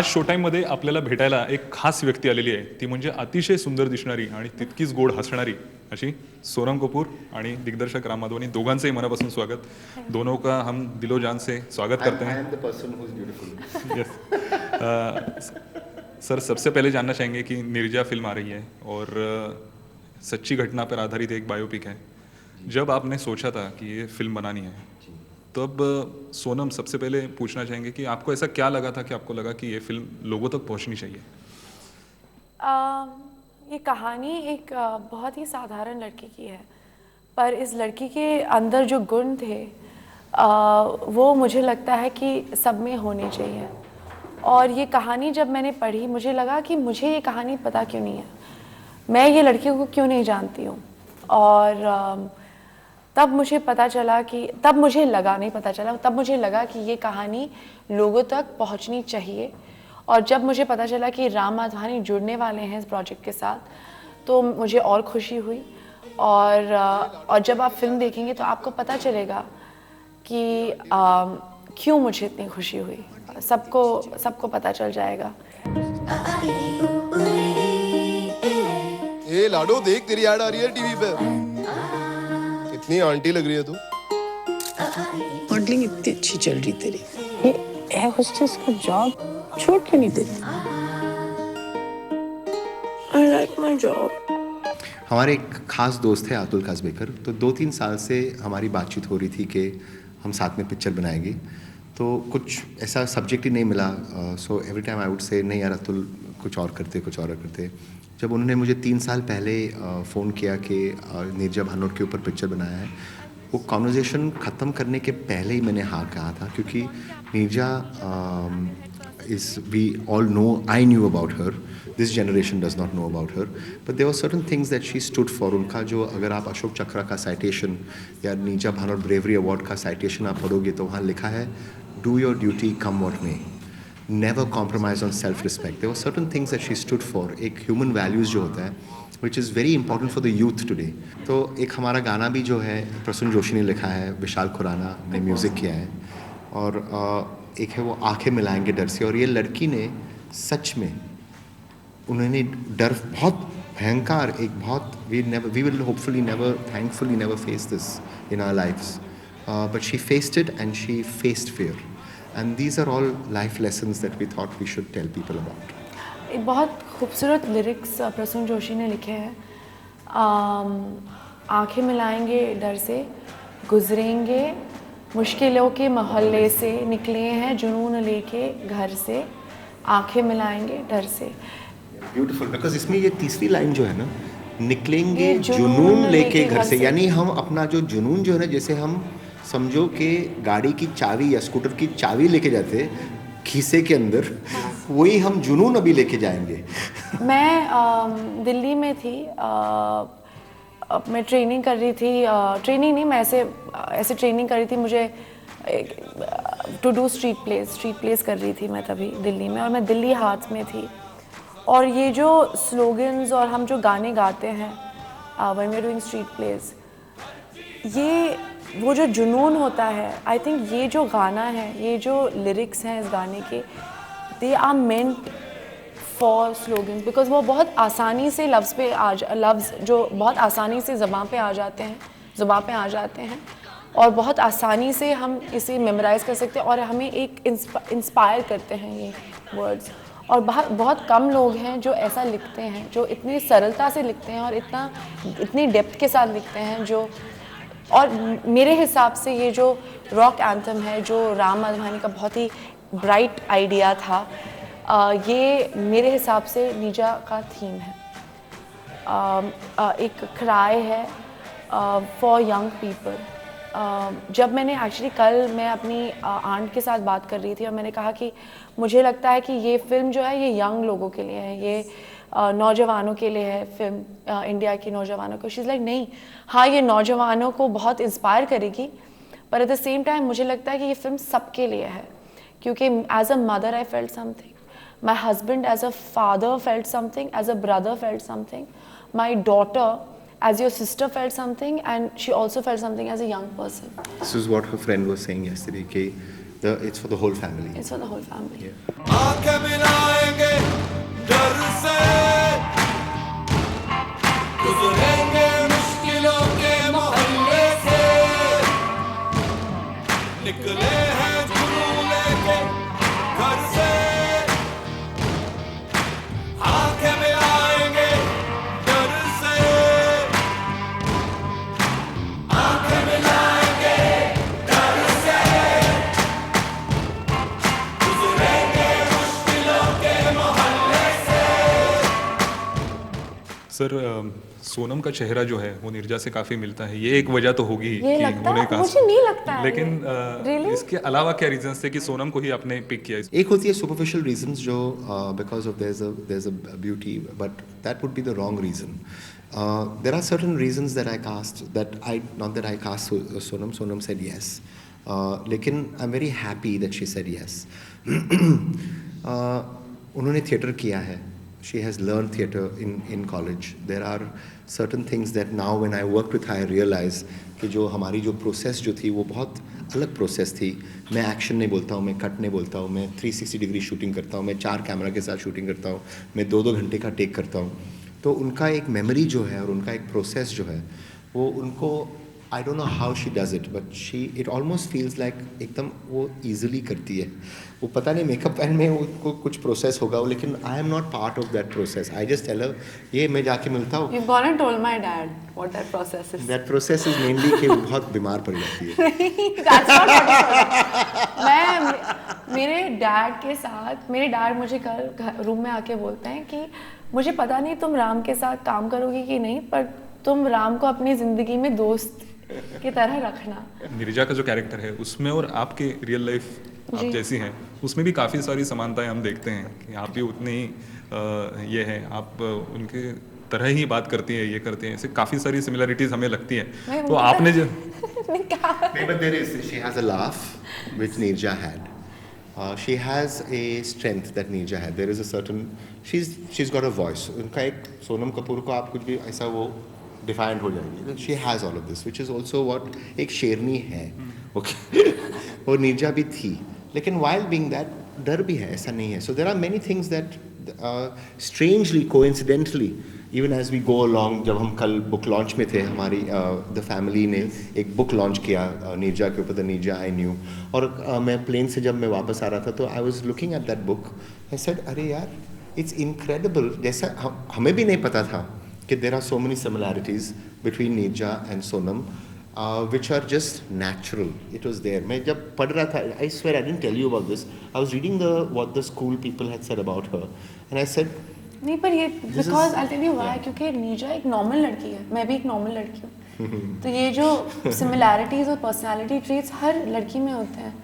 आज शो टाईममध्ये आपल्याला भेटायला एक खास व्यक्ती आलेली आहे. ती म्हणजे अतिशय सुंदर दिसणारी आणि तितकीच गोड हसणारी अशी सोनम कपूर आणि दिग्दर्शक राम माधवनी, दोघांचंही मनापासून स्वागत. दोनों का हम दिलो जान से स्वागत करते हैं. I am the person who is beautiful. Yes sir, सबसे पहले जानना चाहेंगे कि निर्जा फिल्म आ रही है और सच्ची घटना पर आधारित एक बायोपिक है. जब आपने सोचा था कि ये फिल्म बनानी है, तब सोनम, सबसे पहले पूछना चाहेंगे कि आपको ऐसा क्या लगा था कि आपको लगा कि ये फिल्म लोगों तक पहुंचनी चाहिए? ये कहानी एक बहुत ही साधारण लड़की की है, पर इस लड़की के अंदर जो गुण थे वो मुझे लगता है कि सब में होने चाहिए. और ये कहानी जब मैंने पढ़ी, मुझे लगा कि मुझे ये कहानी पता क्यों नहीं है, मैं ये लड़की को क्यों नहीं जानती हूँ. और तब मुझे पता चला कि तब मुझे लगा कि ये कहानी लोगों तक पहुंचनी चाहिए. और जब मुझे पता चला कि राम माधवानी जुड़ने वाले हैं इस प्रोजेक्ट के साथ, तो मुझे और खुशी हुई. और जब आप फिल्म देखेंगे तो आपको पता चलेगा कि क्यों मुझे इतनी खुशी हुई. सबको पता चल जाएगा. ए लाडो, देख तेरी ऐड आ रही है टीवी पे. इतनी आंटी लग रही है तू. मॉडलिंग इतनी अच्छी चल रही तेरी, ये एयर होस्टेस का जॉब छोड़ क्यों नहीं देती? I like my job. हमारे एक खास दोस्त है अतुल काजबेकर, तो 2-3 साल से हमारी बातचीत हो रही थी कि हम साथ में पिक्चर बनाएंगे. तो कुछ ऐसा सब्जेक्ट ही नहीं मिला. So every time I would say नहीं यार अतुल, कुछ और करते. जब उन्होंने मुझे 3 साल पहले फ़ोन किया कि निर्जा भानोट के ऊपर पिक्चर बनाया है, वो कॉन्वर्जेसन ख़त्म करने के पहले ही मैंने हाँ कहा था. क्योंकि Neerja we all know, I knew about her, this generation does not know about her, but there were certain things that she stood for. उनका जो, अगर आप अशोक चक्रा का साइटेशन या निर्जा भानोट ब्रेवरी अवार्ड का साइटेशन आप पढ़ोगे तो वहाँ लिखा है, do your duty come what may, never compromise on self-respect. There were certain things that she stood for. एक human values जो होता है, which is very important for the youth today. तो एक हमारा गाना भी जो है प्रसून जोशी ने लिखा है, विशाल खुराना ने म्यूज़िक किया है, और एक है वो आंखें मिलाएंगे डर से. और ये लड़की ने सच में, उन्होंने डर बहुत भयंकर, एक बहुत, we will hopefully never, thankfully never face this in our lives, but she faced it and she faced fear. And these are all life lessons that we thought we should tell people about. एक बहुत खूबसूरत lyrics Prasoon Joshi ने लिखे हैं. आंखें मिलाएंगे डर से, गुजरेंगे मुश्किलों के मोहल्ले से, निकले हैं जुनून लेके घर से, आंखें मिलाएंगे डर से. ब्यूटीफुल, बिकॉज इसमें ये तीसरी लाइन जो है ना, निकलेंगे जुनून लेके घर से, यानी हम अपना जो जुनून जो है ना, जैसे हम समझो कि गाड़ी की चाबी या स्कूटर की चाबी लेके जाते खीसे के अंदर, वही हम जुनून अभी लेके जाएंगे. मैं दिल्ली में थी, मैं ट्रेनिंग कर रही थी, ट्रेनिंग नहीं, मैं ऐसे ट्रेनिंग कर रही थी. मुझे टू डू स्ट्रीट प्लेस कर रही थी मैं तभी दिल्ली में, और मैं दिल्ली हार्ट्स में थी. और ये जो स्लोगन्स और हम जो गाने गाते हैं when we are doing street plays, ये वो जो जुनून होता है, आई थिंक ये जो गाना है, ये जो लिरिक्स हैं इस गाने के, they are meant for slogan, because वो बहुत आसानी से लफ्ज़ जो बहुत आसानी से ज़ुबान पे आ जाते हैं और बहुत आसानी से हम इसे मेमोराइज़ कर सकते हैं, और हमें एक इंस्पायर करते हैं ये वर्ड्स. और बहुत कम लोग हैं जो ऐसा लिखते हैं, जो इतनी सरलता से लिखते हैं और इतनी डेप्थ के साथ लिखते हैं. जो, और मेरे हिसाब से ये जो रॉक एंथम है, जो राम माधवानी का बहुत ही ब्राइट आइडिया था, ये मेरे हिसाब से निर्जा का थीम है. एक क्राई है फॉर यंग पीपल. जब मैंने एक्चुअली कल मैं अपनी आंट के साथ बात कर रही थी, और मैंने कहा कि मुझे लगता है कि ये फिल्म जो है ये यंग लोगों के लिए है, ये नौजवानों के लिए है फिल्म, इंडिया के नौजवानों को. शी इज़ लाइक नहीं, हाँ ये नौजवानों को बहुत इंस्पायर करेगी, पर एट द सेम टाइम मुझे लगता है कि ये फिल्म सबके लिए है. क्योंकि as a mother I felt something, my husband as a father felt something, as a brother felt something, my daughter as your sister felt something, and she also felt something as a young person. This is what her friend was saying yesterday, कि It's for the whole family. It's for the whole family. आंखें मिलाएंगे डर से गुजरेंगे मुश्किलों के मोहल्ले से निकले हैं जुनून लेके घर से आंखें मिलाएंगे डर से आंखें मिलाएंगे डर से गुजरेंगे मुश्किलों के मोहल्ले से। सर सोनम का चेहरा जो है वो नीरजा से काफ़ी मिलता है, ये एक वजह तो होगी ये कि लगता उन्हें है? मुझे नहीं लगता है लेकिन ये। Really? इसके अलावा क्या रीजंस थे कि सोनम को ही आपने पिक किया? एक होती है superficial reasons जो because of there's a beauty, but that would be the wrong reason. There are certain reasons that I cast not that I cast Sonam. Sonam said yes. लेकिन I'm very happy that she said yes. उन्होंने theatre किया है. She has learned theatre in college. There are certain things that now when I worked with her I realize कि जो हमारी जो process जो थी वो बहुत अलग प्रोसेस थी. मैं एक्शन नहीं बोलता हूँ, मैं कट नहीं बोलता हूँ, मैं 360 डिग्री शूटिंग करता हूँ, मैं 4 कैमरा के साथ शूटिंग करता हूँ, मैं 2-2 घंटे का टेक करता हूँ. तो उनका एक मेमोरी जो है और उनका एक प्रोसेस जो है वो उनको I don't know how she does it, but it almost feels like एकदम वो easily करती है. वो पता नहीं मेकअप पैन में उनको कुछ प्रोसेस होगा, लेकिन I am not part of that process. I just tell her ये मैं जाके मिलता हूँ. You've gone and told my dad what that process is. That process is mainly कि वो बहुत बीमार पड़ जाती है. That's not what you said. मैं मेरे डैड के साथ, मेरे डैड मुझे कल रूम में आके बोलते हैं कि मुझे पता नहीं तुम राम के साथ काम करोगी कि नहीं, पर तुम राम को अपनी ज़िंदगी में दोस्त की तरह रखना. नीरजा का जो कैरेक्टर है उसमें और आपके रियल लाइफ आप जैसी हैं उसमें भी काफ़ी सारी समानताएं हम देखते हैं कि आप भी उतनी ही ये है, आप उनके तरह ही बात करती है, ये करती हैं, ऐसे काफ़ी सारी सिमिलरिटीज़ हमें लगती हैं. तो आपने जो नहीं, but there is, she has a laugh which Neerja had. She has a strength that Neerja had. There is a certain, she's got a voice. उनका एक सोनम कपूर को आप कुछ भी ऐसा वो डिफाइंड हो जाएगी. She has all of this, which is also what एक शेरनी है, okay. और नीरजा भी थी, लेकिन while being that डर भी है, ऐसा नहीं है. So there are many things that strangely, coincidentally, even as we go along, जब हम कल बुक लॉन्च में थे, हमारी द फैमिली ने एक बुक लॉन्च किया नीरजा के ऊपर, द नीरजा आई न्यू. और मैं प्लेन से जब मैं वापस आ रहा था तो I was looking at that book. I said अरे यार इट्स इनक्रेडिबल. जैसा हमें भी नहीं पता था कि there are so many similarities between Neerja and Sonam which are just natural. It was there. मैं जब पढ़ रहा था, I swear I didn't tell you about this. I was reading what the school people had said about her, and I said, नहीं, पर ये because I'll tell you why, क्योंकि नीरजा एक नॉर्मल लड़की है, मैं भी एक नॉर्मल लड़की हूँ. तो ये जो सिमिलैरिटीज और पर्सनालिटी ट्रेट्स हर लड़की में होते हैं.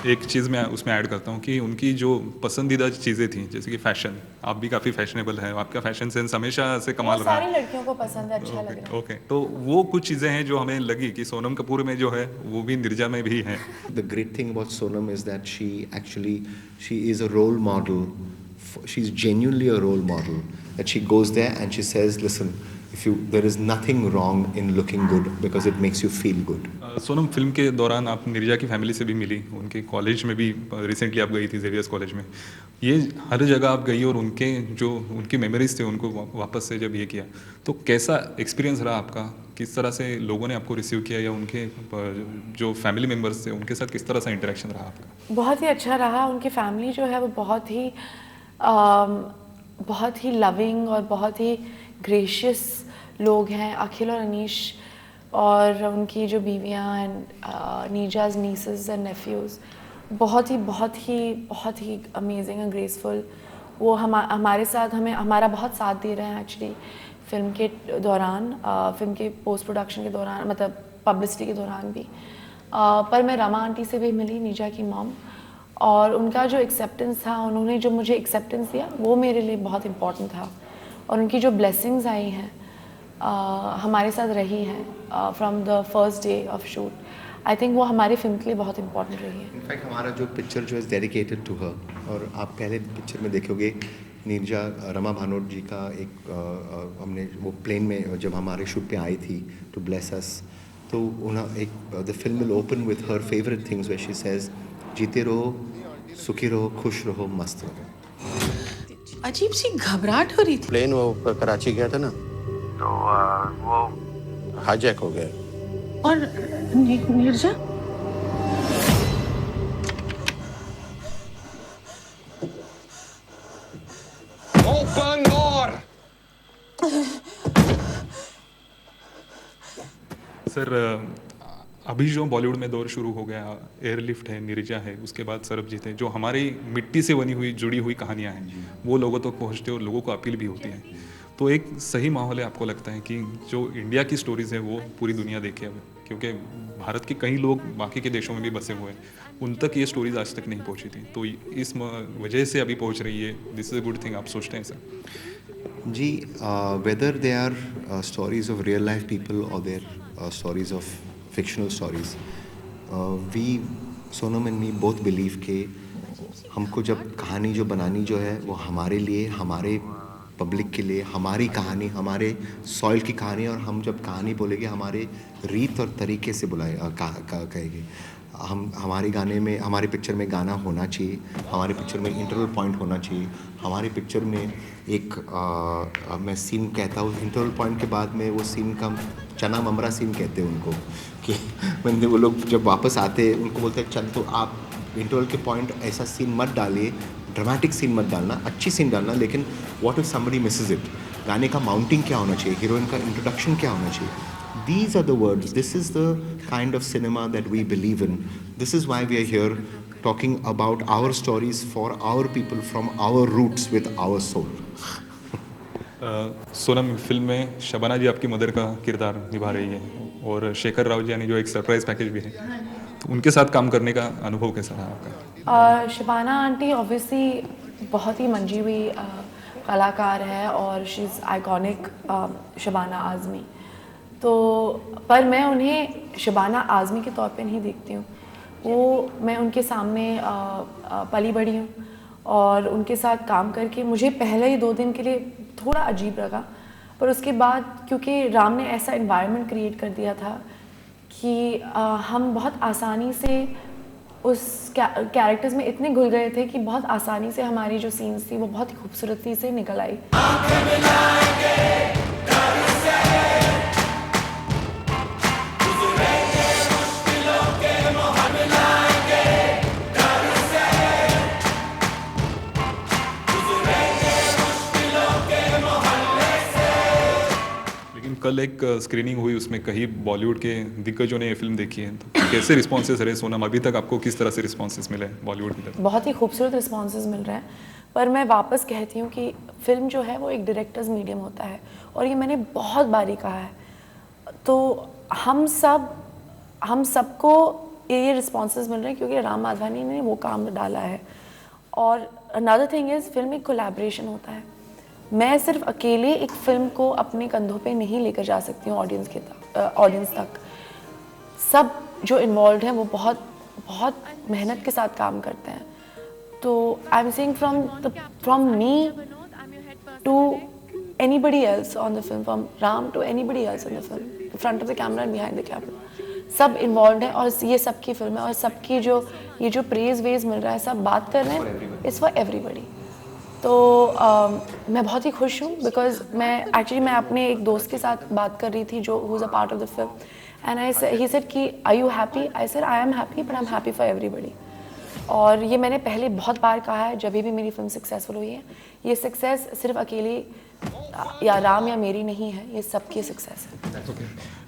एक चीज़ मैं उसमें ऐड करता हूँ कि उनकी जो पसंदीदा चीज़ें थी, जैसे कि फ़ैशन, आप भी काफ़ी फैशनेबल हैं, आपका फैशन सेंस हमेशा से कमाल रहा सारी है. लड़कियों को पसंद है, अच्छा लग रहा है. ओके, तो वो कुछ चीज़ें हैं जो हमें लगी कि सोनम कपूर में जो है वो भी नीरजा में भी हैं. the great thing about Sonam is that she is a role model. She's genuinely a role model. That she goes there and she says, listen, there is nothing wrong in looking good because it makes you feel good. Sonam film के दौरान आप नीरजा की family से भी मिली, उनके college में भी recently आप गई थी, जेवियर्स कॉलेज में. ये हर जगह आप गई और उनकी मेमोरीज थे उनको वापस से जब ये किया, तो कैसा एक्सपीरियंस रहा आपका? किस तरह से लोगों ने आपको रिसीव किया, या उनके जो फैमिली मेम्बर्स थे उनके साथ किस तरह से इंटरेक्शन रहा आपका? बहुत ही अच्छा रहा. उनकी फैमिली जो है वो बहुत ही लविंग और बहुत ही ग्रेशियस लोग हैं. अखिल और अनीश और उनकी जो बीवियाँ एंड नीरजाज नीसेस एंड नेफ्यूज़ बहुत ही अमेजिंग एंड ग्रेसफुल. वो हमारे साथ हमारा बहुत साथ दे रहे हैं एक्चुअली फिल्म के दौरान, फिल्म के पोस्ट प्रोडक्शन के दौरान, मतलब पब्लिसिटी के दौरान भी. पर मैं रमा आंटी से भी मिली, नीरजा की मॉम, और उनका जो एक्सेप्टेंस था, उन्होंने जो मुझे एक्सेप्टेंस दिया वो मेरे लिए बहुत इम्पॉर्टेंट था. और उनकी जो ब्लेसिंग्स आई हैं हमारे साथ रही हैं from the first day of shoot. I think वो हमारी फिल्म के लिए बहुत इंपॉर्टेंट रही है। इनफैक्ट हमारा जो पिक्चर जो इज़ डेडिकेटेड टू हर, और आप पहले पिक्चर में देखोगे नीरजा रमा भानोट जी का एक हमने वो प्लेन में जब हमारे शूट पे आई थी टू ब्लेस अस, तो उन्हें एक the film will open with her favourite things where she says जीते रहो, सुखी रहो, खुश रहो, मस्त रहो। अजीब सी घबराहट हो रही थी। प्लेन वो कराची गया था ना, तो वो हाईजैक हो गया। और नीरजा Open door! सर अभी जो बॉलीवुड में दौर शुरू हो गया, एयरलिफ्ट है, नीरजा है, उसके बाद सरबजीत है, जो हमारी मिट्टी से बनी हुई जुड़ी हुई कहानियाँ हैं वो लोगों तक पहुँचते और लोगों को अपील भी होती है। तो एक सही माहौल है, आपको लगता है कि जो इंडिया की स्टोरीज़ है वो पूरी दुनिया देखे अब, क्योंकि भारत के कई लोग बाकी के देशों में भी बसे हुए हैं, उन तक ये स्टोरीज आज तक नहीं पहुँची थी, तो इस वजह से अभी पहुँच रही है। This is a good thing, आप सोचते हैं सर? जी, whether they are stories of real life people और their stories of fictional stories, we Sonam and me both believe के हमको जब कहानी जो बनानी जो है वो हमारे लिए, हमारे पब्लिक के लिए, हमारी कहानी, हमारे सॉइल की कहानी, और हम जब कहानी बोलेंगे हमारे रीत और तरीके से कहेंगे। हम हमारे गाने में, हमारी पिक्चर में गाना होना चाहिए, हमारी पिक्चर में इंटरवल पॉइंट होना चाहिए, हमारी पिक्चर में एक मैं सीन कहता हूँ, इंटरवल पॉइंट के बाद में वो सीन का चना ममरा सीन कहते हैं उनको, कि मैंने वो लोग जब वापस आते उनको बोलते हैं चल तो आप इंटरवल के पॉइंट ऐसा सीन मत डालिए, ड्रामेटिक सीन मत डालना, अच्छी सीन डालना, लेकिन what if somebody Mrs it, गाने का माउंटिंग क्या होना चाहिए, हीरोइन का इंट्रोडक्शन क्या होना चाहिए। These are the words, this is the kind of cinema that we believe in. This is why we are here talking about our stories for our people from our roots with our soul. Sonam, film में शबाना जी आपकी mother का किरदार निभा रही है, और शेखर राव जी यानी जो एक सरप्राइज पैकेज भी है, तो उनके साथ काम करने का अनुभव कैसा रहा आपका? शबाना आंटी ऑब्वियसली बहुत ही मंजी हुई कलाकार है, और she is iconic Shabana Azmi. तो पर मैं उन्हें शबाना आज़मी के तौर पे नहीं देखती हूँ, वो मैं उनके सामने पली बड़ी हूँ, और उनके साथ काम करके मुझे पहले ही 2 दिन के लिए थोड़ा अजीब लगा, पर उसके बाद क्योंकि राम ने ऐसा एनवायरनमेंट क्रिएट कर दिया था कि हम बहुत आसानी से उस कैरेक्टर्स में इतने घुल गए थे कि बहुत आसानी से हमारी जो सीन्स थी वो बहुत ही खूबसूरती से निकल आई। कल एक स्क्रीनिंग हुई, उसमें कई बॉलीवुड के दिग्गजों ने ये फिल्म देखी है, तो कैसे रिस्पॉन्सेस रहे सोनम? अभी तक आपको किस तरह से रिस्पॉन्सेस मिले बॉलीवुड की तरफ? बहुत ही खूबसूरत रिस्पॉन्सेस मिल रहे हैं, पर मैं वापस कहती हूँ कि फिल्म जो है वो एक डायरेक्टर्स मीडियम होता है, और ये मैंने बहुत बारी कहा है। तो हम सबको ये रिस्पॉन्सेस मिल रहे हैं क्योंकि राम माधवानी ने वो काम डाला है। और अनदर थिंग इज़, फिल्म एक कोलैबोरेशन होता है। मैं सिर्फ अकेले एक फ़िल्म को अपने कंधों पे नहीं लेकर जा सकती हूँ ऑडियंस तक। सब जो इन्वॉल्व हैं वो बहुत बहुत मेहनत के साथ काम करते हैं। तो I am saying from me to anybody else on the film, from Ram to anybody else on the film, front of the camera and behind the camera, सब इन्वॉल्व हैं, और ये सबकी फिल्म है, और सबकी जो प्रेज वेज मिल रहा है, सब बात कर रहे हैं, इट्स फॉर एवरीबडी। तो मैं बहुत ही खुश हूँ, बिकॉज मैं अपने एक दोस्त के साथ बात कर रही थी जो who is a part of the film, and he said कि are you happy? I said I am happy, but I am happy for everybody. और ये मैंने पहले बहुत बार कहा है जब भी मेरी फिल्म सक्सेसफुल हुई है, ये सक्सेस सिर्फ अकेली या राम या मेरी नहीं है, ये सबकी सक्सेस है।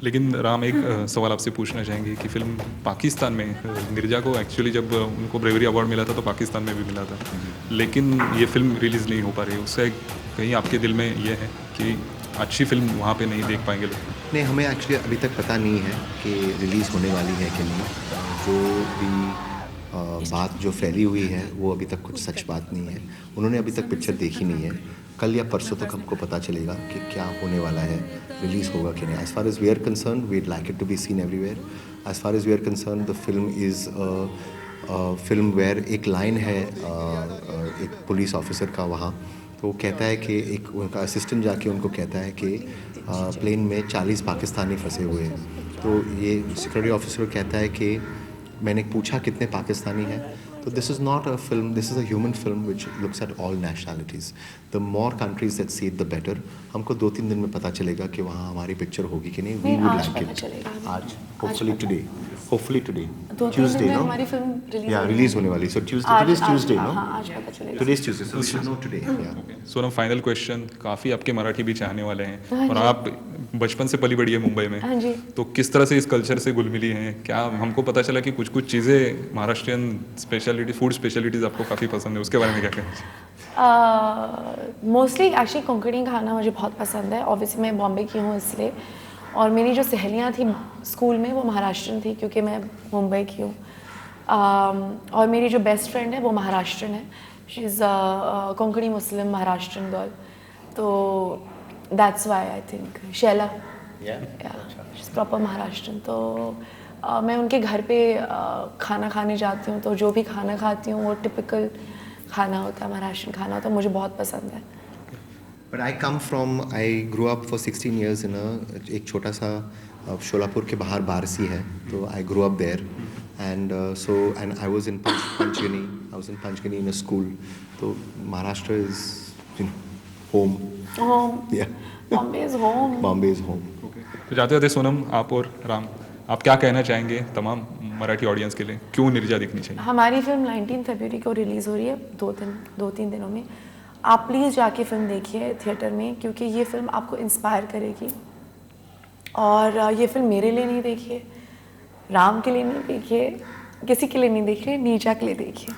लेकिन राम, एक सवाल आपसे पूछना चाहेंगे कि फिल्म पाकिस्तान में, नीरजा को एक्चुअली जब उनको ब्रेवरी अवार्ड मिला था तो पाकिस्तान में भी मिला था, लेकिन ये फिल्म रिलीज़ नहीं हो पा रही है, उससे कहीं आपके दिल में ये है कि अच्छी फिल्म वहाँ पे नहीं देख पाएंगे लोग? नहीं, हमें एक्चुअली अभी तक पता नहीं है कि रिलीज़ होने वाली है कि नहीं। जो भी बात जो फैली हुई है वो अभी तक कुछ सच बात नहीं है। उन्होंने अभी तक पिक्चर देखी नहीं है, कल या परसों तक हमको पता चलेगा कि क्या होने वाला है, रिलीज़ होगा कि नहीं. As far as we are concerned, we'd like it to be seen everywhere. As far as we are concerned, the film is film where एक लाइन है एक पुलिस ऑफिसर का वहाँ, तो वो कहता है कि एक उनका असिस्टेंट जाके उनको कहता है कि प्लेन में 40 पाकिस्तानी फंसे हुए हैं. तो ये सिक्योरिटी ऑफिसर कहता है कि मैंने पूछा कितने पाकिस्तानी हैं. तो this is not a film, this is a human film which looks at all nationalities. The more countries that see it the better. हमको 2-3 दिन में पता चलेगा कि वहाँ हमारी पिक्चर होगी कि नहीं. वी नहीं, वुड आज लाइक पता इट. चलेगा. आज होपफुली टुडे, होपफुली टुडे, 2-3 दिन ट्यूसडे में नो. हमारी फिल्म रिलीज या रिलीज होने वाली. So Tuesday, today is Tuesday no. हाँ, आज पता चलेगा. Today is Tuesday, so we should know today. या सोनम, फाइनल क्वेश्चन. काफ़ी आपके मराठी भी चाहने वाले हैं और आप बचपन से पली बड़ी है मुंबई में. हाँ जी. तो किस तरह से इस कल्चर से घुल मिली हैं? क्या हमको पता चला कि कुछ कुछ चीज़ें महाराष्ट्रियन स्पेशलिटी, फूड स्पेशलिटीज़ आपको काफ़ी पसंद है, उसके बारे में क्या कहना? मोस्टली एक्चुअली कोंकणी खाना मुझे बहुत पसंद है. ऑब्वियसली मैं बॉम्बे की हूँ इसलिए, और मेरी जो सहेलियाँ थी स्कूल में वो महाराष्ट्रन थी क्योंकि मैं मुंबई की हूँ. और मेरी जो बेस्ट फ्रेंड है वो महाराष्ट्रन है. She is Konkani Muslim Maharashtrian girl. तो that's why I think Shaila proper Maharashtrian. तो मैं उनके घर पे खाना खाने जाती हूँ, तो जो भी खाना खाती हूँ वो टिपिकल खाना होता है, महाराष्ट्रन खाना होता है. मुझे बहुत पसंद है. But I grew up for 16 years in एक छोटा सा शोलापुर के बाहर बारसी है, तो I grew up there. And and I was in Panchgani. I was in Panchgani in a school. So Maharashtra is, home. Home. Yeah. Bombay is home. Bombay is home. तो जाते जाते सोनम, आप और राम, आप क्या कहना चाहेंगे तमाम मराठी ऑडियंस के लिए? क्यों निर्जा दिखनी चाहिए? हमारी फिल्म 19 फरवरी को रिलीज़ हो रही है, 2-3 दिनों में. आप प्लीज़ जाके फिल्म देखिए थिएटर में, क्योंकि ये फिल्म आपको इंस्पायर करेगी. और ये फिल्म मेरे लिए नहीं देखिए, राम के लिए नहीं देखिए, किसी के लिए नहीं देखिए, नीचा के लिए देखिए.